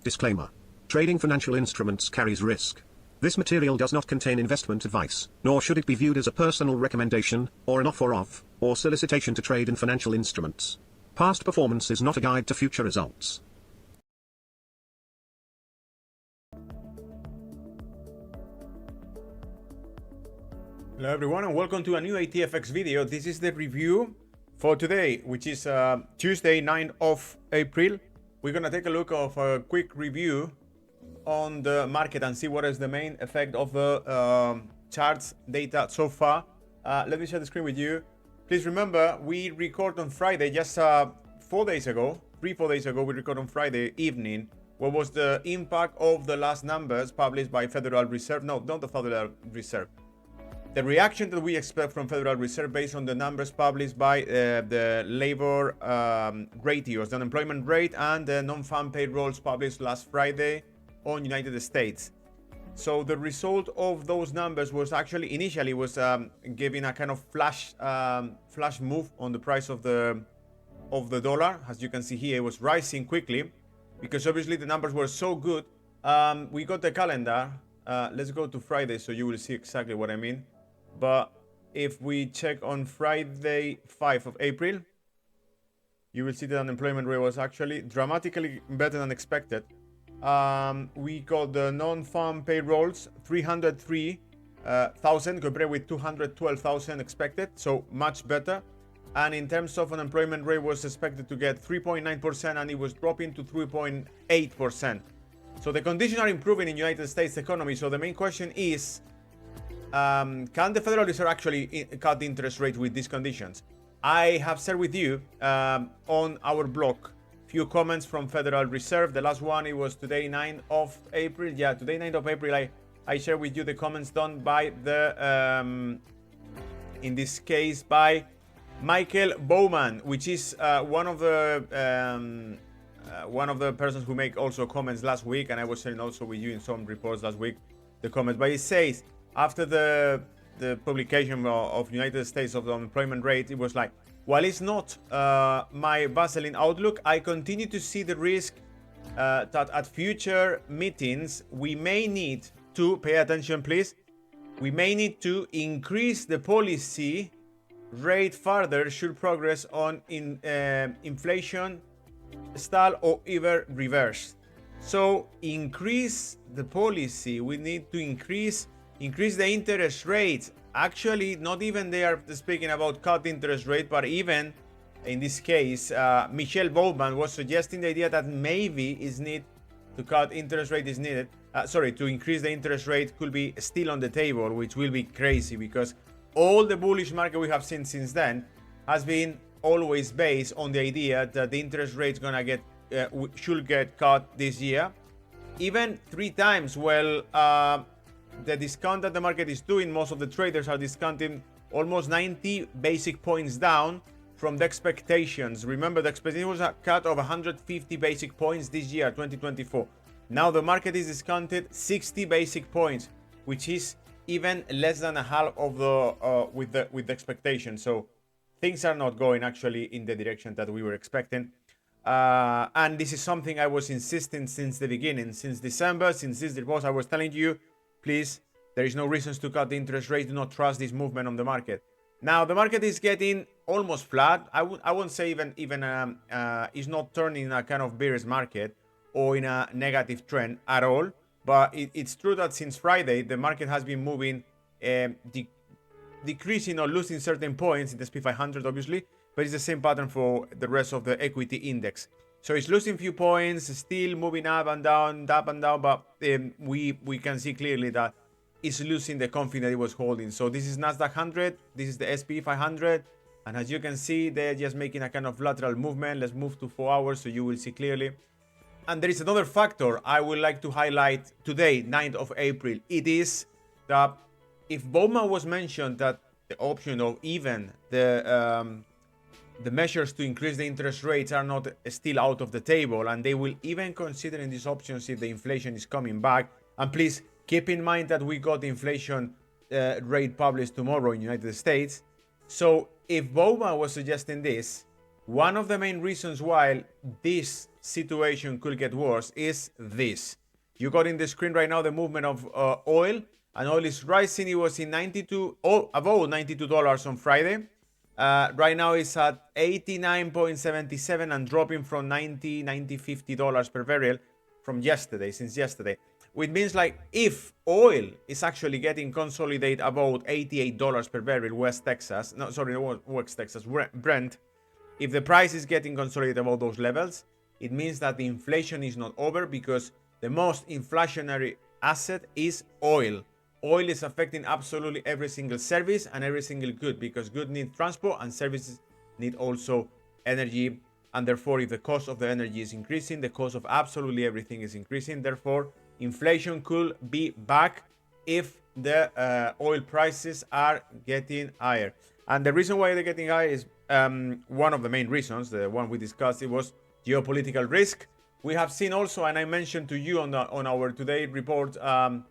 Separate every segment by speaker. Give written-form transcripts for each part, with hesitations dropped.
Speaker 1: Disclaimer. Trading financial instruments carries risk. This material does not contain investment advice, nor should it be viewed as a personal recommendation, or an offer of, or solicitation to trade in financial instruments. Past performance is not a guide to future results.
Speaker 2: Hello everyone and welcome to a new ATFX video. This is the review for today, which is Tuesday, 9th of April. We're going to take a look of a quick review on the market and see what is the main effect of the charts data so far. Let me share the screen with you. Please remember, we record on Friday, just 4 days ago, 3-4 days ago, we record on Friday evening. What was the impact of the last numbers published by Federal Reserve? No, not the Federal Reserve. The reaction that we expect from Federal Reserve based on the numbers published by the labor ratios, the unemployment rate and the non-farm payrolls published last Friday on United States. So the result of those numbers was actually initially was giving a kind of flash move on the price of the dollar. As you can see here, it was rising quickly because obviously the numbers were so good. We got the calendar. Let's go to Friday so you will see exactly what I mean. But if we check on Friday, 5th of April, you will see the unemployment rate was actually dramatically better than expected. We got the non-farm payrolls, 303,000 compared with 212,000 expected, so much better. And in terms of unemployment rate, was expected to get 3.9% and it was dropping to 3.8%. So the conditions are improving in United States economy. So the main question is, can the Federal Reserve actually cut interest rates with these conditions? I have shared with you on our blog few comments from Federal Reserve. The last one, it was today, 9th of April. Yeah, today, 9th of April, I shared with you the comments done by the, in this case, by Michael Bowman, which is one of the persons who make also comments last week, and I was sharing also with you in some reports last week the comments. But it says, after the publication of United States of the unemployment rate, it was like, while it's not my Vaseline outlook, I continue to see the risk that at future meetings we may need to pay attention, please. We may need to increase the policy rate further should progress on inflation stall or even reverse. So increase the policy. We need to increase the interest rates. Actually, not even they are speaking about cut interest rate, but even in this case, Michelle Bowman was suggesting the idea that maybe is need to cut interest rate is needed. To increase the interest rate could be still on the table, which will be crazy because all the bullish market we have seen since then has been always based on the idea that the interest rate is gonna get should get cut this year, even 3 times. Well, the discount that the market is doing, most of the traders are discounting almost 90 basic points down from the expectations. Remember, the expectation was a cut of 150 basic points this year, 2024. Now the market is discounted 60 basic points, which is even less than a half of the with the expectation. So things are not going actually in the direction that we were expecting. And this is something I was insisting since the beginning, since December, since this report. I was telling you, please, there is no reasons to cut the interest rate. Do not trust this movement on the market. Now the market is getting almost flat. I won't say even is not turning in a kind of bearish market or in a negative trend at all. But it's true that since Friday the market has been moving, decreasing or losing certain points in the SP 500, obviously. But it's the same pattern for the rest of the equity index. So it's losing few points, still moving up and down, but we can see clearly that it's losing the confidence it was holding. So this is Nasdaq 100, this is the SP 500, and as you can see, they're just making a kind of lateral movement. Let's move to 4 hours so you will see clearly. And there is another factor I would like to highlight today, 9th of April. It is that if Bowman was mentioned that the option of even the measures to increase the interest rates are not still out of the table, and they will even consider in these options if the inflation is coming back. And please keep in mind that we got the inflation rate published tomorrow in the United States. So if Bowman was suggesting this, One of the main reasons why this situation could get worse is this. You got in the screen right now the movement of oil, and oil is rising. It was in above $92 on Friday. Right now it's at 89.77 and dropping from $90 per barrel from yesterday, since yesterday. Which means like if oil is actually getting consolidated about $88 per barrel West Texas, Brent, if the price is getting consolidated about those levels, it means that the inflation is not over, because the most inflationary asset is oil. Oil is affecting absolutely every single service and every single good, because goods need transport and services need also energy. And therefore, if the cost of the energy is increasing, the cost of absolutely everything is increasing. Therefore, inflation could be back if the oil prices are getting higher. And the reason why they're getting higher is one of the main reasons, the one we discussed, it was geopolitical risk. We have seen also, and I mentioned to you on our today report, the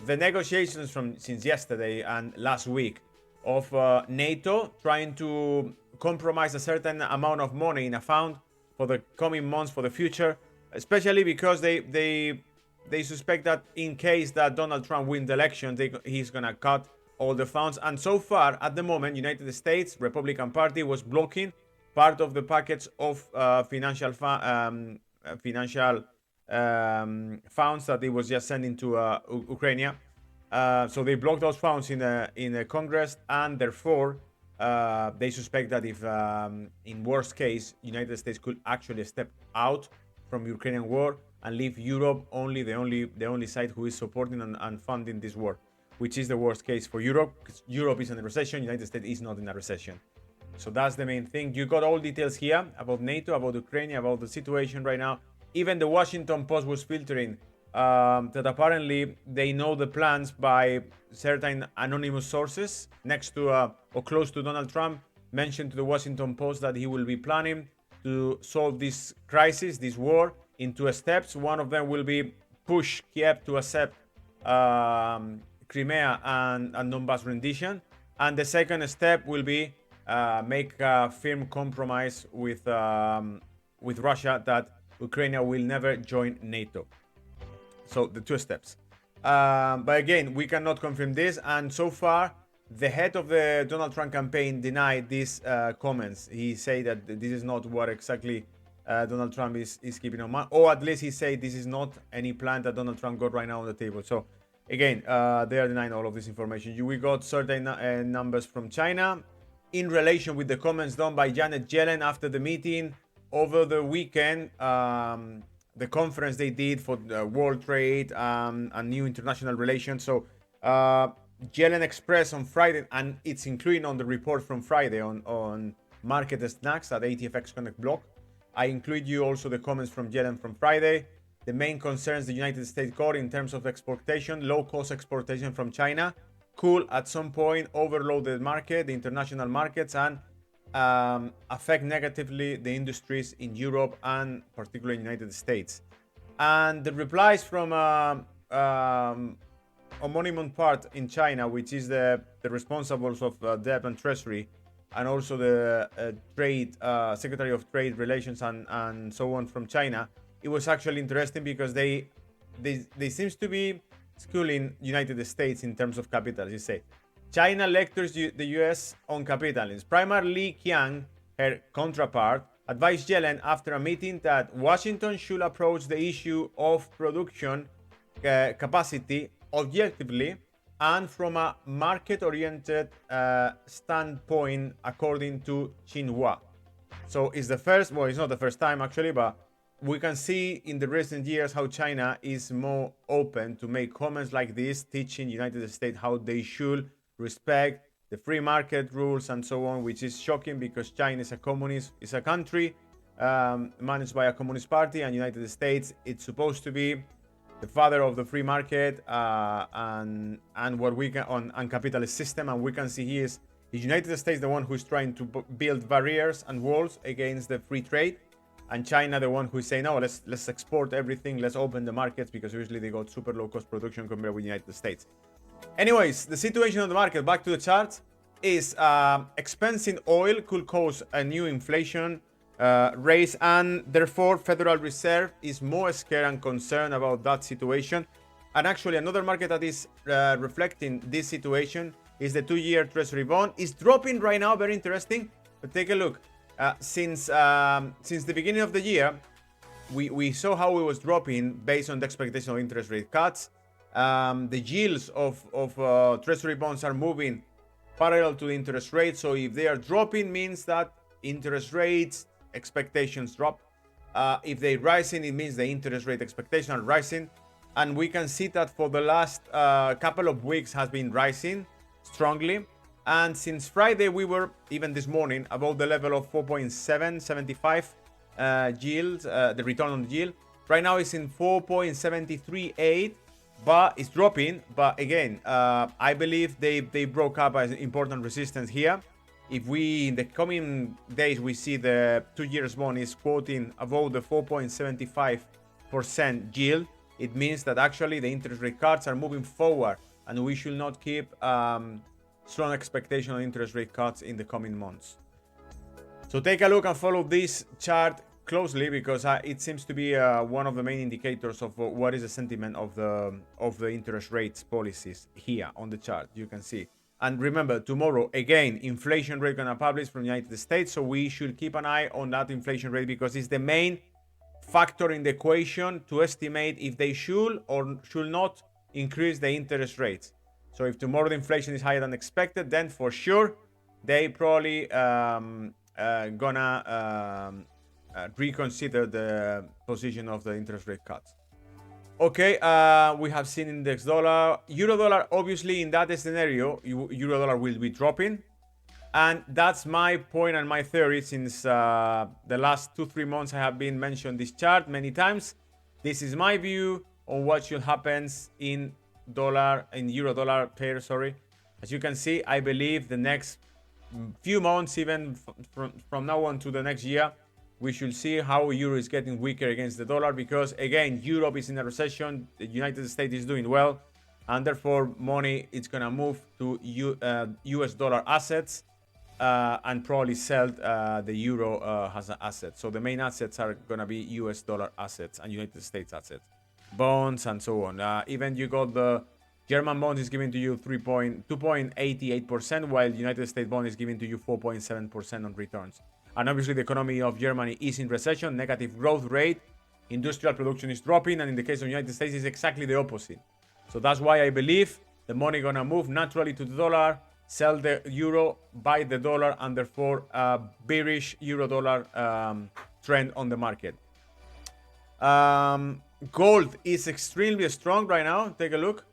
Speaker 2: negotiations since yesterday and last week of NATO trying to compromise a certain amount of money in a fund for the coming months, for the future, especially because they suspect that in case that Donald Trump wins the election, he's gonna cut all the funds. And so far, at the moment, United States Republican Party was blocking part of the package of financial funds that it was just sending to Ukraine. So they blocked those funds in the Congress, and therefore they suspect that if, in worst case, United States could actually step out from Ukrainian war and leave Europe the only side who is supporting and funding this war, which is the worst case for Europe, because Europe is in a recession, United States is not in a recession. So that's the main thing. You got all details here about NATO, about Ukraine, about the situation right now. Even the Washington Post was filtering that apparently they know the plans by certain anonymous sources next to or close to Donald Trump, mentioned to the Washington Post that he will be planning to solve this crisis, this war, in 2 steps. One of them will be push Kiev to accept Crimea and Donbass rendition, and the second step will be make a firm compromise with Russia that Ukraine will never join NATO. So the 2 steps. But again, we cannot confirm this, and so far the head of the Donald Trump campaign denied these comments. He said that this is not what exactly Donald Trump is keeping on mind, or at least he said this is not any plan that Donald Trump got right now on the table. So again, they are denying all of this information. We got certain numbers from China in relation with the comments done by Janet Yellen after the meeting over the weekend, the conference they did for world trade and new international relations. So Yellen expressed on Friday, and it's including on the report from Friday on market snacks at ATFX Connect blog. I include you also the comments from Yellen from Friday. The main concerns the United States got in terms of exportation, low-cost exportation from China, could at some point overload the market, the international markets, and affect negatively the industries in Europe and particularly in the United States. And the replies from homónymous part in China, which is the responsibles of debt and treasury, and also the Secretary of Trade Relations and so on from China, it was actually interesting because they seems to be schooling United States in terms of capital. You say China lectures the US on capitalism. Primarily Li Qiang, her counterpart, advised Yellen after a meeting that Washington should approach the issue of production capacity objectively and from a market-oriented standpoint, according to Xinhua. So it's the first, well, it's not the first time actually, but we can see in the recent years how China is more open to make comments like this, teaching United States how they should respect the free market rules and so on, which is shocking because China is a communist, is a country managed by a communist party, and United States, it's supposed to be the father of the free market and what we can on capitalist system. And we can see here is the United States the one who's trying to build barriers and walls against the free trade, and China the one who's saying, no, let's export everything, let's open the markets, because usually they got super low cost production compared with the United States. Anyways, the situation on the market, back to the charts, is expensing oil could cause a new inflation raise, and therefore Federal Reserve is more scared and concerned about that situation. And actually, another market that is reflecting this situation is the 2-year Treasury bond. It's dropping right now, very interesting. But take a look. Since the beginning of the year, we saw how it was dropping based on the expectation of interest rate cuts. The yields of Treasury bonds are moving parallel to the interest rates. So if they are dropping, means that interest rates expectations drop. If they're rising, it means the interest rate expectations are rising. And we can see that for the last couple of weeks has been rising strongly. And since Friday, we were, even this morning, above the level of 4.775 yield, the return on the yield. Right now it's in 4.738, but it's dropping. But again, I believe they broke up an important resistance here. If we, in the coming days, we see the 2-year bond is quoting above the 4.75% yield, it means that actually the interest rate cuts are moving forward, and we should not keep strong expectation on interest rate cuts in the coming months. So take a look and follow this chart closely, because it seems to be one of the main indicators of what is the sentiment of the interest rates policies here on the chart. You can see. And remember, tomorrow again, inflation rate gonna publish from the United States, so we should keep an eye on that inflation rate, because it's the main factor in the equation to estimate if they should or should not increase the interest rates. So if tomorrow the inflation is higher than expected, then for sure they probably gonna reconsider the position of the interest rate cuts. Okay, we have seen index dollar, euro dollar. Obviously, in that scenario, euro dollar will be dropping. And that's my point and my theory since the last 2-3 months. I have been mentioned this chart many times. This is my view on what should happen in euro dollar pair. Sorry, as you can see, I believe the next few months, even from now on to the next year, we should see how euro is getting weaker against the dollar, because again, Europe is in a recession, the United States is doing well, and therefore money is gonna move to US dollar assets. And probably sell the euro as an asset. So the main assets are going to be US dollar assets and United States assets, bonds and so on. Even you got the German bond is giving to you 2.88%, while the United States bond is giving to you 4.7% on returns. And obviously the economy of Germany is in recession, negative growth rate, industrial production is dropping, and in the case of the United States is exactly the opposite. So that's why I believe the money going to move naturally to the dollar, sell the euro, buy the dollar, and therefore bearish euro dollar trend on the market. Gold is extremely strong right now. Take a look.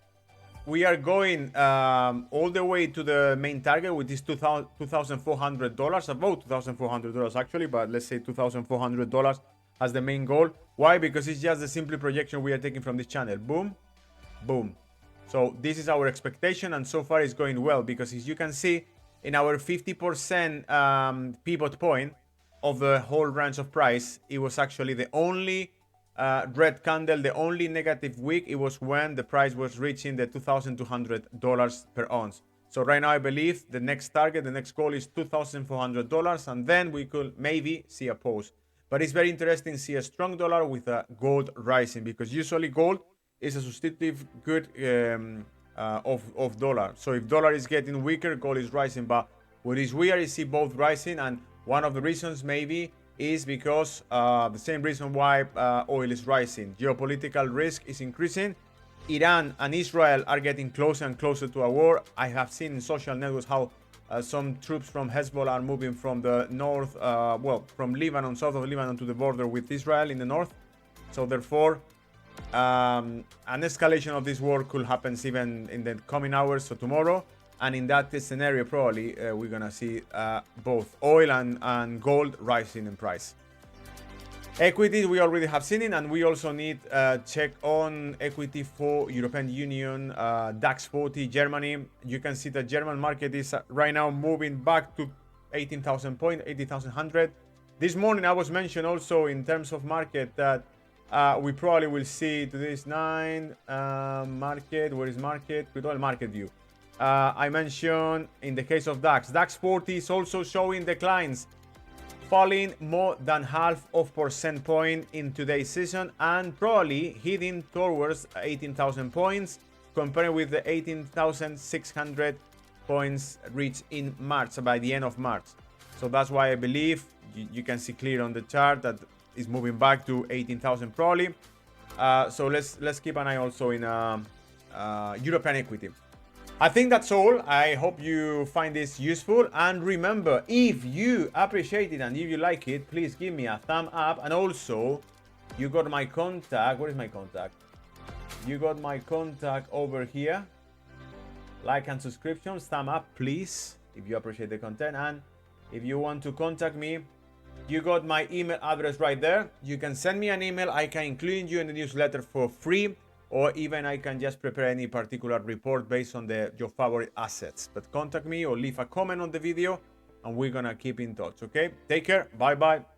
Speaker 2: We are going all the way to the main target, which is $2,400, about $2,400 actually, but let's say $2,400 as the main goal. Why? Because it's just the simple projection we are taking from this channel. Boom, boom. So this is our expectation, and so far it's going well, because as you can see in our 50% pivot point of the whole range of price, it was actually the only red candle, the only negative week. It was when the price was reaching the $2,200 per ounce. So right now I believe the next target, the next goal is $2,400, and then we could maybe see a pause. But it's very interesting to see a strong dollar with a gold rising, because usually gold is a substitutive good of dollar. So if dollar is getting weaker, gold is rising. But what is weird is see both rising, and one of the reasons maybe is because the same reason why oil is rising. Geopolitical risk is increasing. Iran and Israel are getting closer and closer to a war. I have seen in social networks how some troops from Hezbollah are moving from the north, from Lebanon, south of Lebanon, to the border with Israel in the north. So therefore, an escalation of this war could happen even in the coming hours, so tomorrow. And in that scenario, probably we're gonna see both oil and gold rising in price. Equities we already have seen it, and we also need check on equity for European Union, DAX 40, Germany. You can see the German market is right now moving back to 18,000 points, 18,100. This morning I was mentioned also in terms of market that we probably will see today's 9 market. Where is market? With all market view. I mentioned in the case of DAX 40 is also showing declines falling more than half of percent point in today's session and probably heading towards 18,000 points compared with the 18,600 points reached in March, by the end of March. So that's why I believe you can see clear on the chart that it's moving back to 18,000 probably. So let's keep an eye also in European equity. I think that's all. I hope you find this useful, and remember, if you appreciate it and if you like it, please give me a thumb up. And also, you got my contact. Where is my contact? You got my contact over here. Like and subscriptions, thumb up please if you appreciate the content. And if you want to contact me, you got my email address right there. You can send me an email. I can include you in the newsletter for free, or even I can just prepare any particular report based on your favorite assets. But contact me or leave a comment on the video and we're gonna keep in touch. Okay, take care. Bye bye.